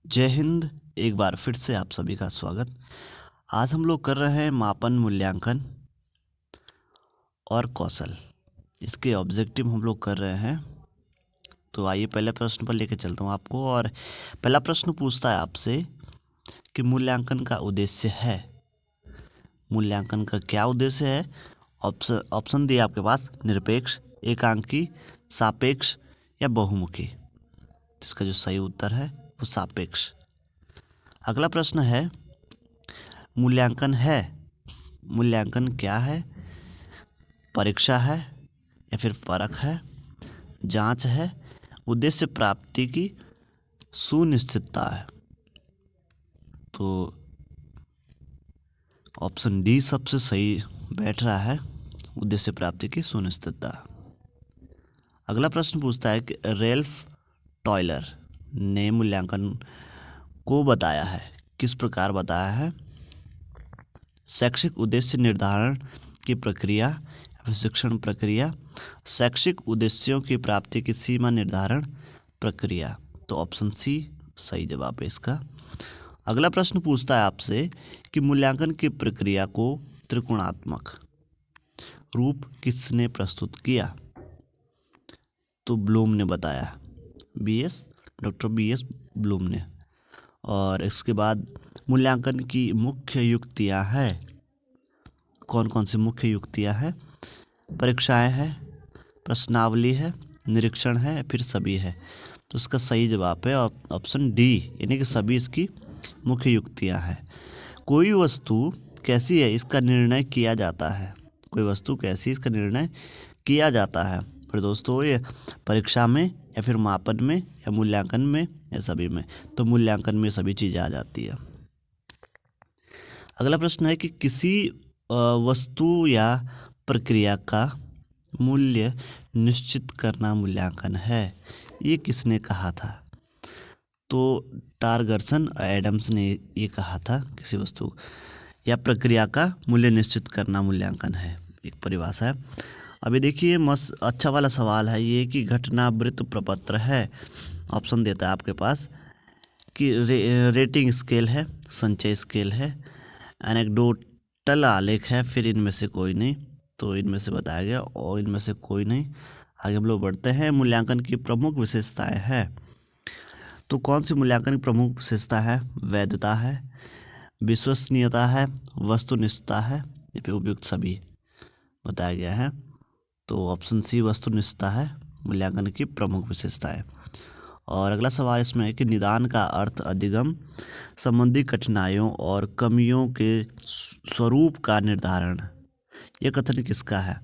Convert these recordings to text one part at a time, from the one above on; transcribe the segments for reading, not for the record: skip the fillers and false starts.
जय हिंद। एक बार फिर से आप सभी का स्वागत। आज हम लोग कर रहे हैं मापन, मूल्यांकन और कौशल। इसके ऑब्जेक्टिव हम लोग कर रहे हैं। तो आइए पहले प्रश्न पर लेके चलता हूँ आपको। और पहला प्रश्न पूछता है आपसे कि मूल्यांकन का उद्देश्य है। मूल्यांकन का क्या उद्देश्य है? ऑप्शन दिए आपके पास: निरपेक्ष, एकांकी, सापेक्ष या बहुमुखी। इसका जो सही उत्तर है वो सापेक्ष। अगला प्रश्न है, मूल्यांकन है, मूल्यांकन क्या है? परीक्षा है या फिर परख है, जांच है, उद्देश्य प्राप्ति की सुनिश्चितता है। तो ऑप्शन डी सबसे सही बैठ रहा है, उद्देश्य प्राप्ति की सुनिश्चितता। अगला प्रश्न पूछता है कि रेल्फ टॉयलर ने मूल्यांकन को बताया है, किस प्रकार बताया है? शैक्षिक उद्देश्य निर्धारण की प्रक्रिया, शिक्षण प्रक्रिया, शैक्षिक उद्देश्यों की प्राप्ति की सीमा निर्धारण प्रक्रिया। तो ऑप्शन सी सही जवाब है इसका। अगला प्रश्न पूछता है आपसे कि मूल्यांकन की प्रक्रिया को त्रिकोणात्मक रूप किसने प्रस्तुत किया? तो ब्लूम ने बताया, डॉक्टर बी एस ब्लूम ने। और इसके बाद मूल्यांकन की मुख्य युक्तियां हैं। कौन कौन सी मुख्य युक्तियां हैं? परीक्षाएं हैं, प्रश्नावली है, निरीक्षण है, फिर सभी है। तो इसका सही जवाब है ऑप्शन डी, यानी कि सभी इसकी मुख्य युक्तियां हैं। कोई वस्तु कैसी है इसका निर्णय किया जाता है। कोई वस्तु कैसी, इसका निर्णय किया जाता है। फिर दोस्तों, ये परीक्षा में या फिर मापन में या मूल्यांकन में या सभी में। तो मूल्यांकन में सभी चीज़ें आ जाती है। अगला प्रश्न है कि किसी वस्तु या प्रक्रिया का मूल्य निश्चित करना मूल्यांकन है, ये किसने कहा था? तो टारगर्सन एडम्स ने ये कहा था, किसी वस्तु या प्रक्रिया का मूल्य निश्चित करना मूल्यांकन है, एक परिभाषा है। अभी देखिए मस्त अच्छा वाला सवाल है ये कि घटनावृत्त प्रपत्र है। ऑप्शन देता है आपके पास कि रेटिंग स्केल है, संचय स्केल है, एनेक्डोटल आलेख है, फिर इनमें से कोई नहीं। तो इनमें से बताया गया और इनमें से कोई नहीं। आगे हम लोग बढ़ते हैं। मूल्यांकन की प्रमुख विशेषताएं है। तो कौन सी मूल्यांकन की प्रमुख विशेषता है? वैधता है, विश्वसनीयता है, वस्तुनिष्ठता है, या फिर उपयुक्त सभी बताया गया है। तो ऑप्शन सी वस्तुनिष्ठता है मूल्यांकन की प्रमुख विशेषताएं। और अगला सवाल इसमें है कि निदान का अर्थ अधिगम संबंधी कठिनाइयों और कमियों के स्वरूप का निर्धारण। यह कथन किसका है?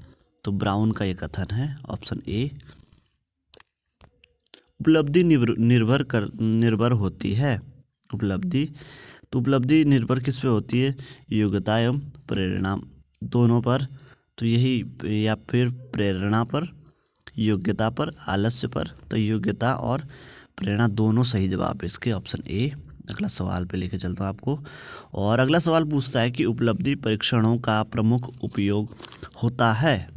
तो ब्राउन का यह कथन है, ऑप्शन ए। उपलब्धि निर्भर होती है। उपलब्धि, तो उपलब्धि निर्भर किस पे होती है? योग्यता एवं प्रेरणा दोनों पर। तो यही, या फिर प्रेरणा पर, योग्यता पर, आलस्य पर। तो योग्यता और प्रेरणा दोनों सही जवाब है इसके, ऑप्शन ए। अगला सवाल पे लेके चलता हूँ आपको। और अगला सवाल पूछता है कि उपलब्धि परीक्षणों का प्रमुख उपयोग होता है।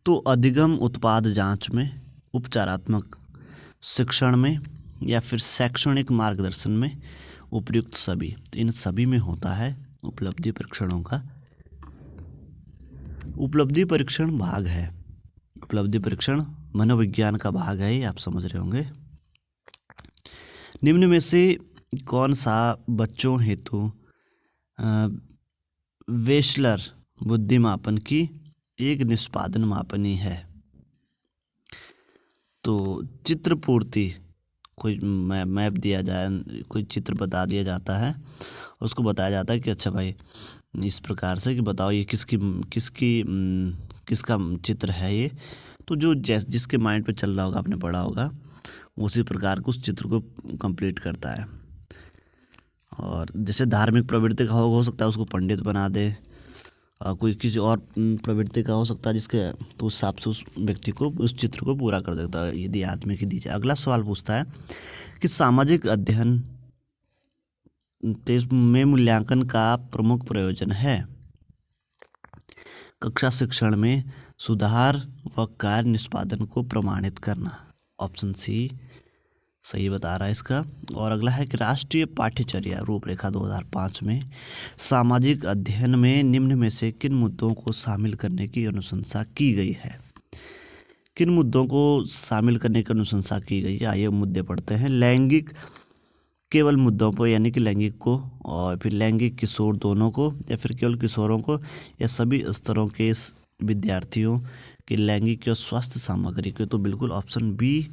तो अधिगम उत्पाद जांच में, उपचारात्मक शिक्षण में, या फिर शैक्षणिक मार्गदर्शन में, उपयुक्त सभी। तो इन सभी में होता है उपलब्धि परीक्षणों का। उपलब्धि परीक्षण भाग है, उपलब्धि परीक्षण मनोविज्ञान का भाग है, ये आप समझ रहे होंगे। निम्न में से कौन सा बच्चों हेतु वेशलर बुद्धिमापन की एक निष्पादन मापनी है? तो चित्र पूर्ति, कोई मैप दिया जाए, कोई चित्र बता दिया जाता है, उसको बताया जाता है कि अच्छा भाई इस प्रकार से कि बताओ ये किसकी किसकी किसका चित्र है ये। तो जो जिसके माइंड पे चल रहा होगा, आपने पढ़ा होगा, उसी प्रकार के उस चित्र को कंप्लीट करता है। और जैसे धार्मिक प्रवृत्ति का हो सकता है उसको पंडित बना दे, कोई किसी और प्रवृत्ति का हो सकता है जिसके, तो उस हिसाब से उस व्यक्ति को उस चित्र को पूरा कर देता है, यदि आदमी की दी जाए। अगला सवाल पूछता है कि सामाजिक अध्ययन में मूल्यांकन का प्रमुख प्रयोजन है। कक्षा शिक्षण में सुधार व कार्य निष्पादन को प्रमाणित करना, ऑप्शन सी सही बता रहा है इसका। और अगला है कि राष्ट्रीय पाठ्यचर्या रूपरेखा 2005 में सामाजिक अध्ययन में निम्न में से किन मुद्दों को शामिल करने की अनुशंसा की गई है। किन मुद्दों को शामिल करने की अनुशंसा की गई है, आइए मुद्दे पढ़ते हैं। लैंगिक केवल मुद्दों को, यानी कि लैंगिक को, और फिर लैंगिक किशोर दोनों को, या फिर केवल किशोरों को, या सभी स्तरों के विद्यार्थियों की लैंगिक और स्वास्थ्य सामग्री को। तो बिल्कुल ऑप्शन बी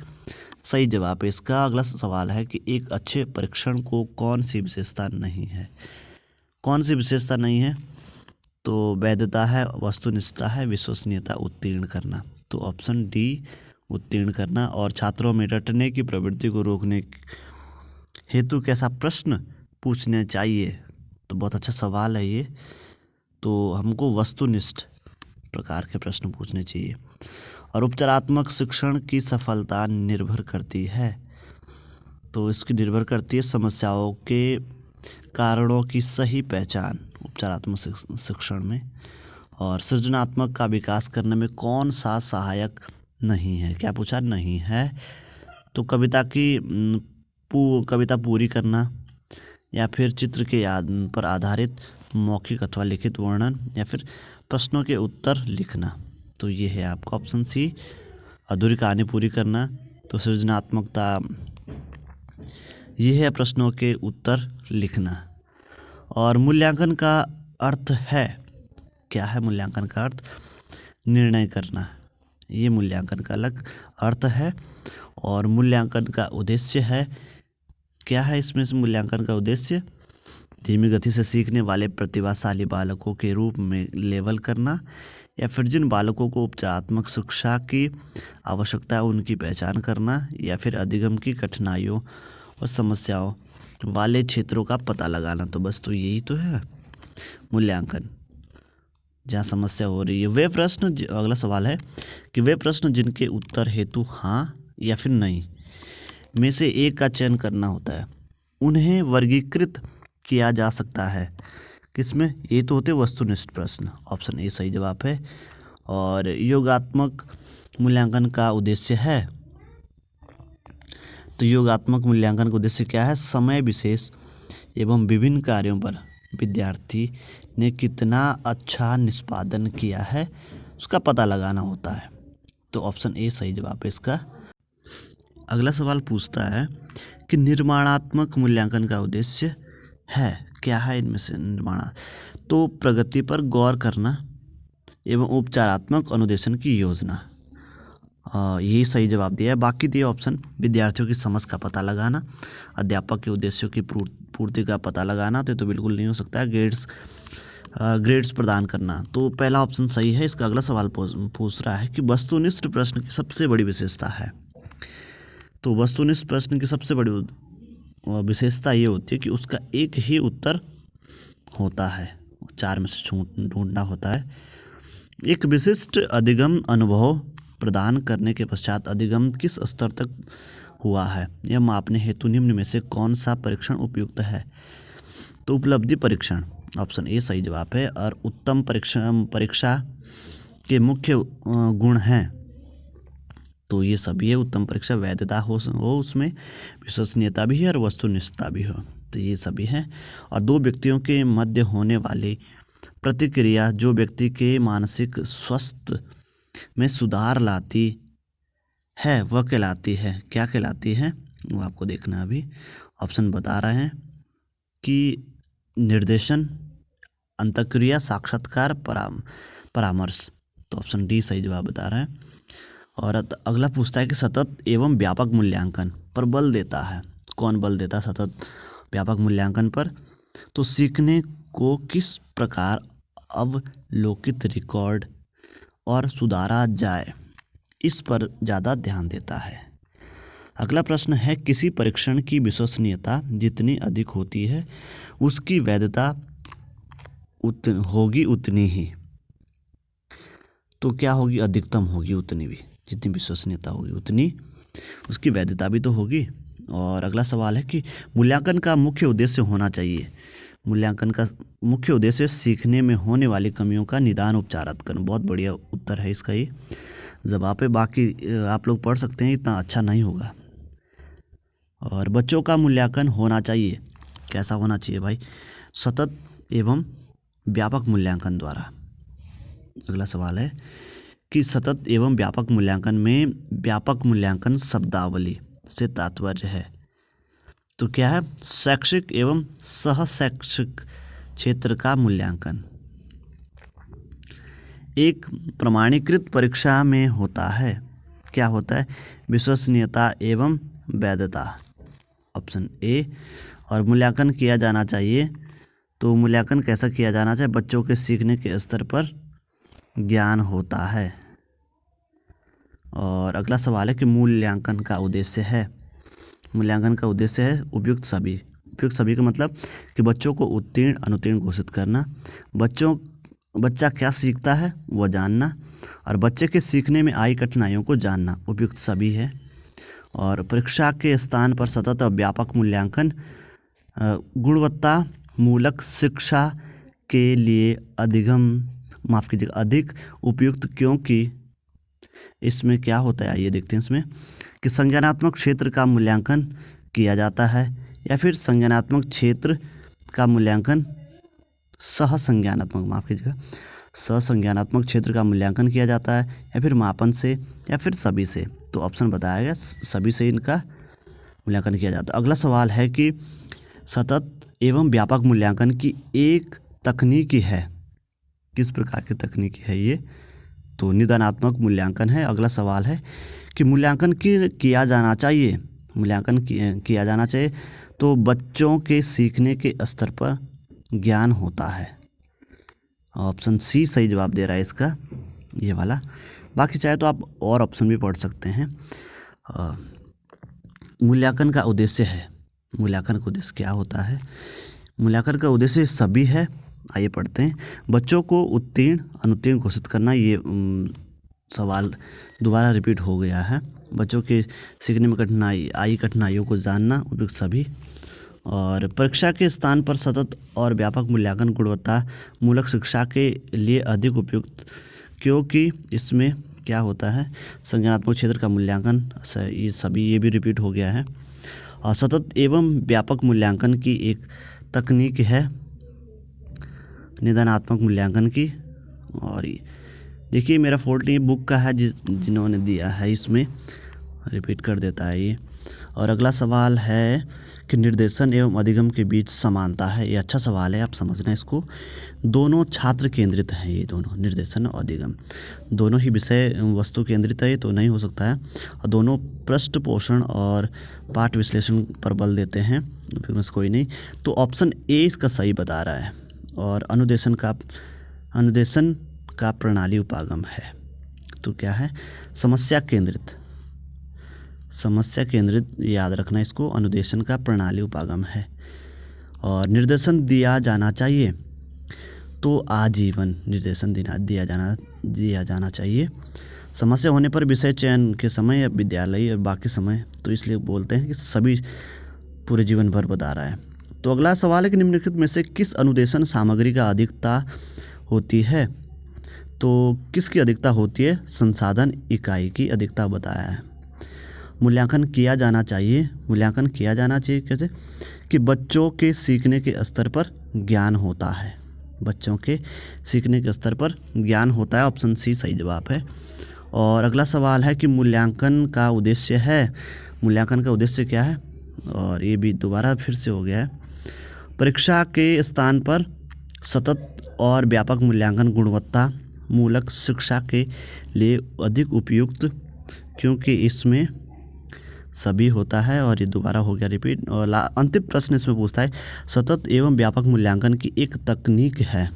सही जवाब है इसका। अगला सवाल है कि एक अच्छे परीक्षण को कौन सी विशेषता नहीं है। कौन सी विशेषता नहीं है? तो वैधता है, वस्तुनिष्ठता है, विश्वसनीयता, उत्तीर्ण करना। तो ऑप्शन डी उत्तीर्ण करना। और छात्रों में रटने की प्रवृत्ति को रोकने हेतु कैसा प्रश्न पूछने चाहिए। तो बहुत अच्छा सवाल है ये। तो हमको वस्तुनिष्ठ प्रकार के प्रश्न पूछने चाहिए। और उपचारात्मक शिक्षण की सफलता निर्भर करती है। तो इसकी निर्भर करती है समस्याओं के कारणों की सही पहचान उपचारात्मक शिक्षण में। और सृजनात्मक का विकास करने में कौन सा सहायक नहीं है। क्या पूछा? नहीं है। तो कविता पूरी करना, या फिर चित्र के याद पर आधारित मौखिक अथवा लिखित वर्णन, या फिर प्रश्नों के उत्तर लिखना। तो ये है आपका ऑप्शन सी, अधूरी कहानी पूरी करना। तो सृजनात्मकता ये है प्रश्नों के उत्तर लिखना। और मूल्यांकन का अर्थ है, क्या है मूल्यांकन का अर्थ? निर्णय करना। ये मूल्यांकन का अलग अर्थ है। और मूल्यांकन का उद्देश्य है, क्या है इसमें से मूल्यांकन का उद्देश्य? धीमी गति से सीखने वाले प्रतिभाशाली बालकों के रूप में लेबल करना, या फिर जिन बालकों को उपचारात्मक शिक्षा की आवश्यकता है उनकी पहचान करना, या फिर अधिगम की कठिनाइयों और समस्याओं वाले क्षेत्रों का पता लगाना। तो बस तो यही तो है मूल्यांकन, जहाँ समस्या हो रही है। वे प्रश्न, अगला सवाल है कि वे प्रश्न जिनके उत्तर हेतु हाँ या फिर नहीं में से एक का चयन करना होता है, उन्हें वर्गीकृत किया जा सकता है किसमें? ये तो होते वस्तुनिष्ठ प्रश्न। ऑप्शन ए सही जवाब है। और योगात्मक मूल्यांकन का उद्देश्य है, तो योगात्मक मूल्यांकन का उद्देश्य क्या है? समय विशेष एवं विभिन्न कार्यों पर विद्यार्थी ने कितना अच्छा निष्पादन किया है उसका पता लगाना होता है। तो ऑप्शन ए सही जवाब है इसका। अगला सवाल पूछता है कि निर्माणात्मक मूल्यांकन का उद्देश्य है, क्या है इनमें से निर्माण? तो प्रगति पर गौर करना एवं उपचारात्मक अनुदेशन की योजना। यही सही जवाब दिया है। बाकी दिए ऑप्शन विद्यार्थियों की समझ का पता लगाना, अध्यापक के उद्देश्यों की पूर्ति का पता लगाना, तो बिल्कुल नहीं हो सकता है। ग्रेड्स प्रदान करना। तो पहला ऑप्शन सही है इसका। अगला सवाल पूछ रहा है कि वस्तुनिष्ठ प्रश्न की सबसे बड़ी विशेषता है। तो वस्तुनिष्ठ प्रश्न की सबसे बड़ी विशेषता ये होती है कि उसका एक ही उत्तर होता है, 4 में से ढूंढना होता है। एक विशिष्ट अधिगम अनुभव प्रदान करने के पश्चात अधिगम किस स्तर तक हुआ है यह मापने हेतु निम्न में से कौन सा परीक्षण उपयुक्त है। तो उपलब्धि परीक्षण, ऑप्शन ए सही जवाब है। और उत्तम परीक्षा के मुख्य गुण हैं, तो ये सभी है। उत्तम परीक्षा वैधता हो उसमें, विश्वसनीयता भी है और वस्तुनिष्ठता भी हो, तो ये सभी हैं। और दो व्यक्तियों के मध्य होने वाली प्रतिक्रिया जो व्यक्ति के मानसिक स्वास्थ्य में सुधार लाती है वह कहलाती है, क्या कहलाती है वो आपको देखना। अभी ऑप्शन बता रहे हैं कि निर्देशन, अंतःक्रिया, साक्षात्कार, परामर्श। तो ऑप्शन डी सही जवाब बता रहे हैं। और अगला पूछता है कि सतत एवं व्यापक मूल्यांकन पर बल देता है, कौन बल देता है सतत व्यापक मूल्यांकन पर? तो सीखने को किस प्रकार अवलोकित, रिकॉर्ड और सुधारा जाए इस पर ज़्यादा ध्यान देता है। अगला प्रश्न है किसी परीक्षण की विश्वसनीयता जितनी अधिक होती है उसकी वैधता होगी उतनी ही। तो क्या होगी? अधिकतम होगी उतनी भी, जितनी विश्वसनीयता होगी उतनी उसकी वैधता भी तो होगी। और अगला सवाल है कि मूल्यांकन का मुख्य उद्देश्य होना चाहिए। मूल्यांकन का मुख्य उद्देश्य सीखने में होने वाली कमियों का निदान, उपचारित करना। बहुत बढ़िया उत्तर है इसका ये जवाब है। बाकी आप लोग पढ़ सकते हैं, इतना अच्छा नहीं होगा। और बच्चों का मूल्यांकन होना चाहिए, कैसा होना चाहिए भाई? सतत एवं व्यापक मूल्यांकन द्वारा। अगला सवाल है कि सतत एवं व्यापक मूल्यांकन में व्यापक मूल्यांकन शब्दावली से तात्पर्य है तो क्या है? शैक्षिक एवं सह शैक्षिक क्षेत्र का मूल्यांकन एक प्रमाणीकृत परीक्षा में होता है। क्या होता है? विश्वसनीयता एवं वैधता, ऑप्शन ए। और मूल्यांकन किया जाना चाहिए तो मूल्यांकन कैसा किया जाना चाहिए? बच्चों के सीखने के स्तर पर ज्ञान होता है। और अगला सवाल है कि मूल्यांकन का उद्देश्य है। मूल्यांकन का उद्देश्य है उपयुक्त सभी। उपयुक्त सभी का मतलब कि बच्चों को उत्तीर्ण अनुत्तीर्ण घोषित करना, बच्चा क्या सीखता है वो जानना, और बच्चे के सीखने में आई कठिनाइयों को जानना उपयुक्त सभी है। और परीक्षा के स्थान पर सतत और व्यापक मूल्यांकन गुणवत्ता मूलक शिक्षा के लिए अधिक उपयुक्त, क्योंकि इसमें क्या होता है आइए देखते हैं इसमें कि संज्ञानात्मक क्षेत्र का मूल्यांकन किया जाता है, या फिर संज्ञानात्मक क्षेत्र का मूल्यांकन सहसंज्ञानात्मक क्षेत्र का मूल्यांकन किया जाता है, या फिर मापन से, या फिर सभी से। तो ऑप्शन बताया गया सभी से इनका मूल्यांकन किया जाता है। अगला सवाल है कि सतत एवं व्यापक मूल्यांकन की एक तकनीकी है। किस प्रकार की तकनीकी है ये? तो निदानात्मक मूल्यांकन है। अगला सवाल है कि मूल्यांकन किया जाना चाहिए। मूल्यांकन किया जाना चाहिए तो बच्चों के सीखने के स्तर पर ज्ञान होता है। ऑप्शन सी सही जवाब दे रहा है इसका, ये वाला। बाकी चाहे तो आप और ऑप्शन भी पढ़ सकते हैं। मूल्यांकन का उद्देश्य है। मूल्यांकन का उद्देश्य क्या होता है? मूल्यांकन का उद्देश्य सभी है। आइए पढ़ते हैं। बच्चों को उत्तीर्ण अनुत्तीर्ण घोषित करना, ये सवाल दोबारा रिपीट हो गया है। बच्चों के सीखने में कठिनाइयों को जानना उपयुक्त सभी। और परीक्षा के स्थान पर सतत और व्यापक मूल्यांकन गुणवत्ता मूलक शिक्षा के लिए अधिक उपयुक्त, क्योंकि इसमें क्या होता है? संज्ञानात्मक क्षेत्र का मूल्यांकन, ये भी रिपीट हो गया है। और सतत एवं व्यापक मूल्यांकन की एक तकनीक है निदानात्मक मूल्यांकन की। और देखिए मेरा फॉल्ट ये बुक का है जिन्होंने दिया है, इसमें रिपीट कर देता है ये। और अगला सवाल है कि निर्देशन एवं अधिगम के बीच समानता है। ये अच्छा सवाल है, आप समझना इसको। दोनों छात्र केंद्रित हैं, ये दोनों निर्देशन और अधिगम दोनों ही विषय वस्तु केंद्रित है, ये तो नहीं हो सकता है। और दोनों पृष्ठ पोषण और पाठ विश्लेषण पर बल देते हैं, कोई नहीं। तो ऑप्शन ए इसका सही बता रहा है। और अनुदेशन का प्रणाली उपागम है। तो क्या है? समस्या केंद्रित याद रखना इसको। अनुदेशन का प्रणाली उपागम है। और निर्देशन दिया जाना चाहिए तो आजीवन निर्देशन दिया जाना चाहिए। समस्या होने पर विषय चयन के समय या विद्यालय और बाकी समय, तो इसलिए बोलते हैं कि सभी पूरे जीवन भर बता रहा है। तो अगला सवाल है कि निम्नलिखित में से किस अनुदेशन सामग्री का अधिकता होती है? तो किसकी अधिकता होती है? संसाधन इकाई की अधिकता बताया है। मूल्यांकन किया जाना चाहिए कैसे? कि बच्चों के सीखने के स्तर पर ज्ञान होता है। बच्चों के सीखने के स्तर पर ज्ञान होता है, ऑप्शन सी सही जवाब है। और अगला सवाल है कि मूल्यांकन का उद्देश्य क्या है? और ये भी दोबारा फिर से हो गया है। परीक्षा के स्थान पर सतत और व्यापक मूल्यांकन गुणवत्ता मूलक शिक्षा के लिए अधिक उपयुक्त, क्योंकि इसमें सभी होता है। और ये दोबारा हो गया रिपीट। और अंतिम प्रश्न इसमें पूछता है सतत एवं व्यापक मूल्यांकन की एक तकनीक है।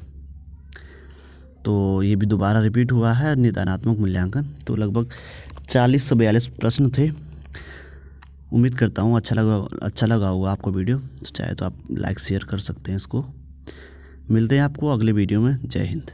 तो ये भी दोबारा रिपीट हुआ है, निदानात्मक मूल्यांकन। तो लगभग 40 से 42 प्रश्न थे। उम्मीद करता हूँ अच्छा लगा होगा आपको वीडियो। तो चाहे तो आप लाइक शेयर कर सकते हैं इसको। मिलते हैं आपको अगले वीडियो में। जय हिंद।